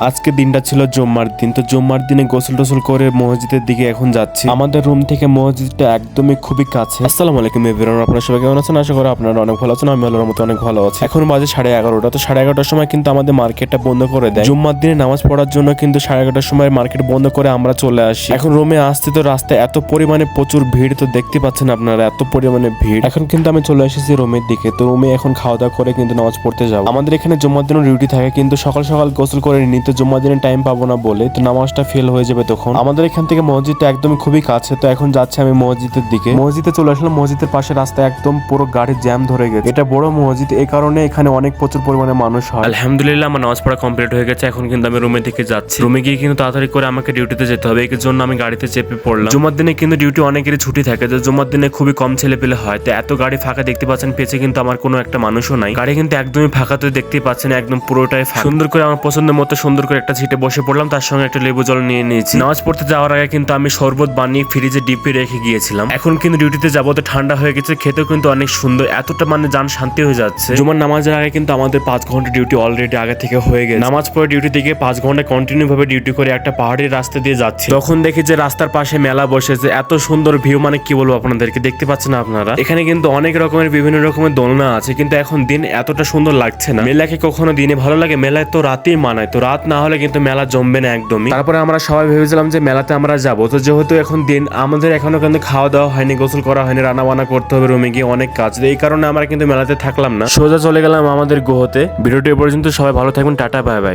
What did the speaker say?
আজকে দিনটা ছিল জুম্মার দিন। তো জুম্মার দিনে গোসল টোসল করে মসজিদের দিকে এখন যাচ্ছি। আমাদের রুম থেকে মসজিদটা একদমই খুবই কাছে। আসসালামু আলাইকুম এভরিওয়ান, আপনারা সবাই কেমন আছেন? আশা করি আপনারা অনেক ভালো আছেন। আমি আল্লাহর মতো অনেক ভালো আছি। এখন বাজে 11:30। তো 11:30টার সময় কিন্তু আমাদের মার্কেটটা বন্ধ করে দেয়। জুম্মার দিনে নামাজ পড়ার জন্য কিন্তু 11:30টার সময় মার্কেট বন্ধ করে আমরা চলে আসি। এখন রুমে আসতে তো রাস্তায় এত পরিমাণে প্রচুর ভিড়, তো দেখতে পাচ্ছেন আপনারা এত পরিমাণে ভিড়। এখন কিন্তু আমি চলে এসেছি রুমের দিকে। তো রুমে এখন খাওয়া দাওয়া করে কিন্তু নামাজ পড়তে যাবো। আমাদের এখানে জুম্মার দিনও ডিউটি থাকে, কিন্তু সকাল সকাল গোসল করে নিই, তো জুম্মার দিনে টাইম পাবো না বলে, তো নামাজটা ফেল হয়ে যাবে তখন। আমাদের এখান থেকে মসজিদটা একদমই খুবই কাছে। তো এখন যাচ্ছি আমি মসজিদের দিকে। মসজিদে চলে আসলাম। মসজিদের পাশে রাস্তায় একদম পুরো গাড়ির জ্যাম ধরে গেছে। এটা বড় মসজিদ, এই কারণে এখানে অনেক প্রচুর পরিমাণে মানুষ হয়। আলহামদুলিল্লাহ আমার নামাজ পড়া কমপ্লিট হয়ে গেছে। এখন কিন্তু আমি রুমের দিকে যাচ্ছি। রুমে গিয়ে কিন্তু তাড়াতাড়ি করে আমাকে ডিউটিতে যেতে হবে, এর জন্য আমি গাড়িতে চেপে পড়লাম। জুম্মার দিনে কিন্তু ডিউটি অনেকেরই ছুটি থাকে, তো জুম্মার দিনে খুবই কম ছেলে পেলে হয়। তো এত গাড়ি ফাঁকা দেখতে পাচ্ছেন, পেছে কিন্তু আমার কোনো একটা মানুষও নাই। গাড়ি কিন্তু একদমই ফাঁকা, তো দেখতে পাচ্ছেন একদম পুরোটাই ফাঁকা। সুন্দর করে আমার পছন্দের মতো সুন্দর করে একটা সিটে বসে পড়লাম, তার সঙ্গে একটা লেবু জল নিয়ে নিয়েছি। নামাজ পড়তে যাওয়ার আগে কিন্তু আমি শরবত বানিয়ে ফ্রিজে ডিপে রেখে গিয়েছিলাম। এখন কিন্তু ডিউটিতে যাবো, তো ঠান্ডা হয়ে গেছে, খেতেও কিন্তু অনেক সুন্দর, এতটা মানে জান শান্তি হয়ে যাচ্ছে। জুমার নামাজের আগে কিন্তু আমাদের 5 ঘন্টা ডিউটি অলরেডি আগে থেকে হয়ে গেছে। নামাজ পড়ে ডিউটি থেকে 5 ঘন্টা কন্টিনিউ ভাবে ডিউটি করে একটা পাহাড়ি রাস্তা দিয়ে যাচ্ছি। তখন দেখি যে রাস্তার পাশে মেলা বসেছে, এত সুন্দর ভিউ, মানে কি বলবো আপনাদেরকে, দেখতে পাচ্ছেন আপনারা। এখানে কিন্তু অনেক রকমের বিভিন্ন রকমের দোলনা আছে, কিন্তু এখন দিন এতটা সুন্দর লাগছে না। মেলাকে কখনো দিনে ভালো লাগে, মেলায় তো রাতেই মানায়, তো রাত না হলে কিন্তু মেলা জমবে না একদমই। তারপরে আমরা সবাই ভেবেছিলাম যে মেলাতে আমরা যাবো, তো যেহেতু এখন দিন, আমাদের এখনো কিন্তু খাওয়া দাওয়া হয়নি, গোসল করা হয়নি, রান্না বান্না করতে হবে, রুমে গিয়ে অনেক কাজ, এই কারণে আমরা কিন্তু মেলাতে থাকলাম না, সোজা চলে গেলাম আমাদের গুহতে। ভিডিওটি এ পর্যন্ত, সবাই ভালো থাকবেন, টাটা বাই বাই।